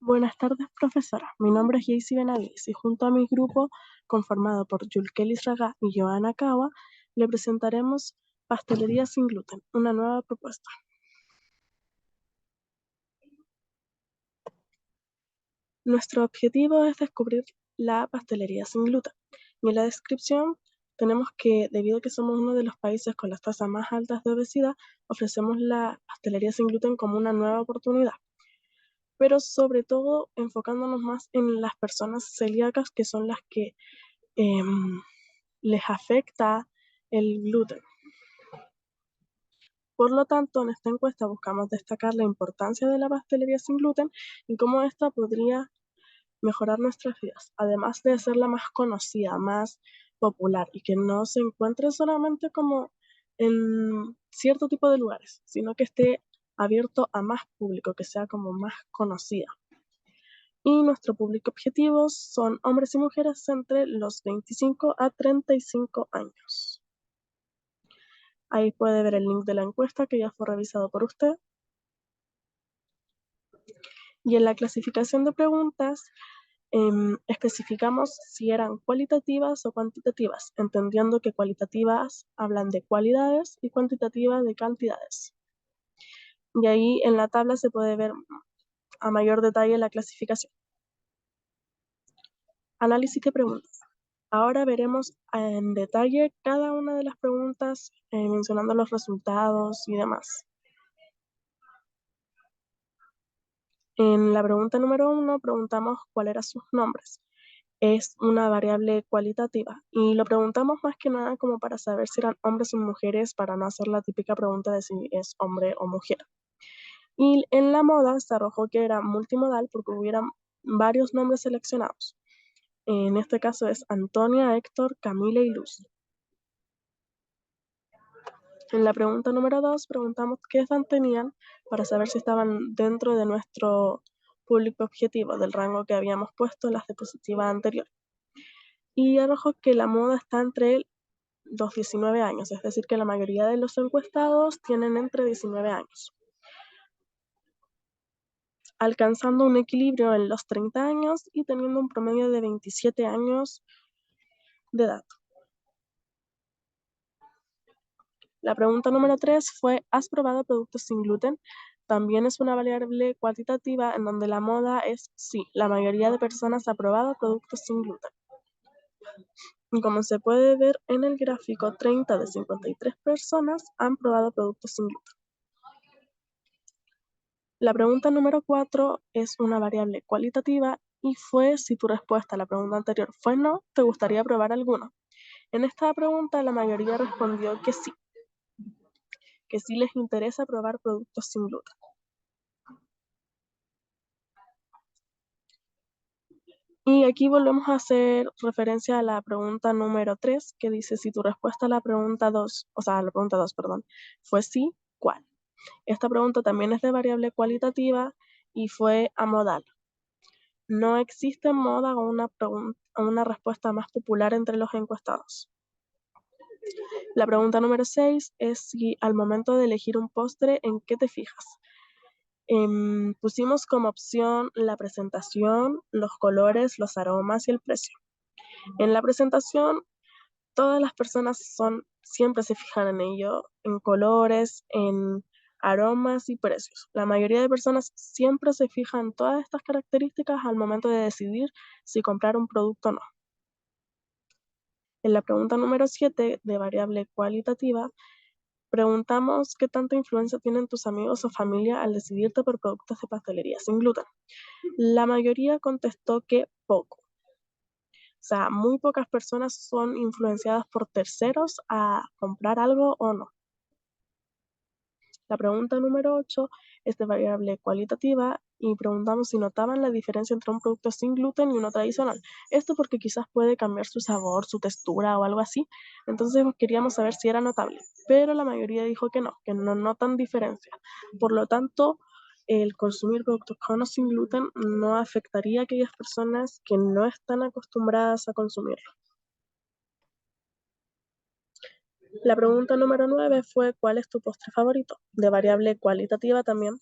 Buenas tardes, profesora. Mi nombre es Jaycee Benavides y junto a mi grupo, conformado por Yulkelis Raga y Joana Kawa, le presentaremos Pastelería sin gluten, una nueva propuesta. Nuestro objetivo es descubrir la pastelería sin gluten. Y en la descripción tenemos que, debido a que somos uno de los países con las tasas más altas de obesidad, ofrecemos la pastelería sin gluten como una nueva oportunidad, pero sobre todo enfocándonos más en las personas celíacas, que son las que les afecta el gluten. Por lo tanto, en esta encuesta buscamos destacar la importancia de la pastelería sin gluten y cómo esta podría mejorar nuestras vidas, además de hacerla más conocida, más popular y que no se encuentre solamente como en cierto tipo de lugares, sino que esté abierto a más público, que sea como más conocida. Y nuestro público objetivo son hombres y mujeres entre los 25 a 35 años. Ahí puede ver el link de la encuesta que ya fue revisado por usted. Y en la clasificación de preguntas especificamos si eran cualitativas o cuantitativas, entendiendo que cualitativas hablan de cualidades y cuantitativas de cantidades. Y ahí en la tabla se puede ver a mayor detalle la clasificación. Análisis de preguntas. Ahora veremos en detalle cada una de las preguntas, mencionando los resultados y demás. En la pregunta número 1 preguntamos cuál eran sus nombres. Es una variable cualitativa y lo preguntamos más que nada como para saber si eran hombres o mujeres, para no hacer la típica pregunta de si es hombre o mujer. Y en la moda se arrojó que era multimodal porque hubieran varios nombres seleccionados. En este caso es Antonia, Héctor, Camila y Luz. En la pregunta número 2 preguntamos qué edad tenían para saber si estaban dentro de nuestro público objetivo, del rango que habíamos puesto en las diapositivas anteriores. Y arrojó que la moda está entre los 19 años, es decir, que la mayoría de los encuestados tienen entre 19 años, alcanzando un equilibrio en los 30 años y teniendo un promedio de 27 años de edad. La pregunta número 3 fue, ¿has probado productos sin gluten? También es una variable cuantitativa en donde la moda es sí, la mayoría de personas ha probado productos sin gluten. Y como se puede ver en el gráfico, 30 de 53 personas han probado productos sin gluten. La pregunta número 4 es una variable cualitativa y fue si tu respuesta a la pregunta anterior fue no, ¿te gustaría probar alguno? En esta pregunta la mayoría respondió que sí les interesa probar productos sin gluten. Y aquí volvemos a hacer referencia a la pregunta número 3, que dice si tu respuesta a la pregunta 2, fue sí, ¿cuál? Esta pregunta también es de variable cualitativa y fue amodal. No existe moda o una respuesta más popular entre los encuestados. La pregunta número 6 es si al momento de elegir un postre, ¿en qué te fijas? Pusimos como opción la presentación, los colores, los aromas y el precio. En la presentación, todas las personas siempre se fijan en ello, en colores, en aromas y precios. La mayoría de personas siempre se fijan en todas estas características al momento de decidir si comprar un producto o no. En la pregunta número 7, de variable cualitativa, preguntamos qué tanta influencia tienen tus amigos o familia al decidirte por productos de pastelería sin gluten. La mayoría contestó que poco. O sea, muy pocas personas son influenciadas por terceros a comprar algo o no. La pregunta número 8 es de variable cualitativa y preguntamos si notaban la diferencia entre un producto sin gluten y uno tradicional. Esto porque quizás puede cambiar su sabor, su textura o algo así. Entonces queríamos saber si era notable, pero la mayoría dijo que no notan diferencia. Por lo tanto, el consumir productos con o sin gluten no afectaría a aquellas personas que no están acostumbradas a consumirlo. La pregunta número 9 fue ¿cuál es tu postre favorito? De variable cualitativa también.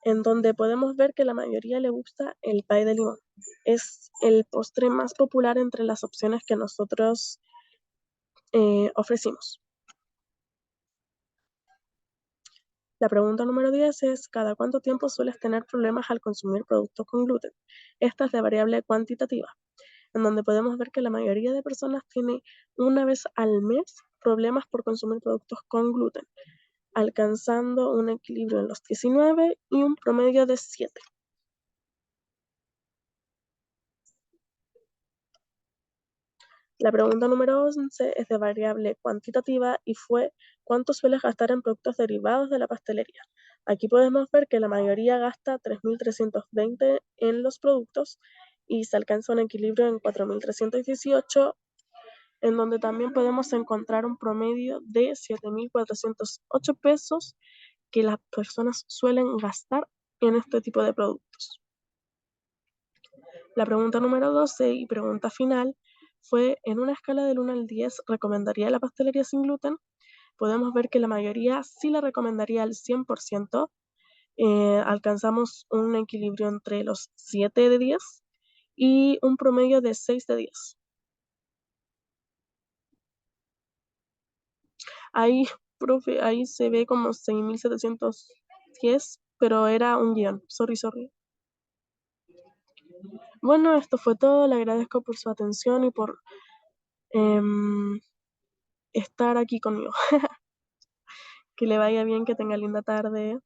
en donde podemos ver que la mayoría le gusta el pay de limón. Es el postre más popular entre las opciones que nosotros ofrecimos. La pregunta número 10 es, ¿cada cuánto tiempo sueles tener problemas al consumir productos con gluten? Esta es de variable cuantitativa, en donde podemos ver que la mayoría de personas tiene una vez al mes problemas por consumir productos con gluten, alcanzando un equilibrio en los 19 y un promedio de 7. La pregunta número 11 es de variable cuantitativa y fue ¿cuánto sueles gastar en productos derivados de la pastelería? Aquí podemos ver que la mayoría gasta 3.320 en los productos y se alcanza un equilibrio en 4.318, en donde también podemos encontrar un promedio de 7.408 pesos que las personas suelen gastar en este tipo de productos. La pregunta número 12 y pregunta final fue, en una escala del 1 al 10, ¿recomendaría la pastelería sin gluten? Podemos ver que la mayoría sí la recomendaría al 100%. Alcanzamos un equilibrio entre los 7 de 10 y un promedio de 6 de 10. Ahí, profe, ahí se ve como 6.710, pero era un guión. Sorry, sorry. Bueno, esto fue todo. Le agradezco por su atención y por em, estar aquí conmigo. Que le vaya bien, que tenga linda tarde.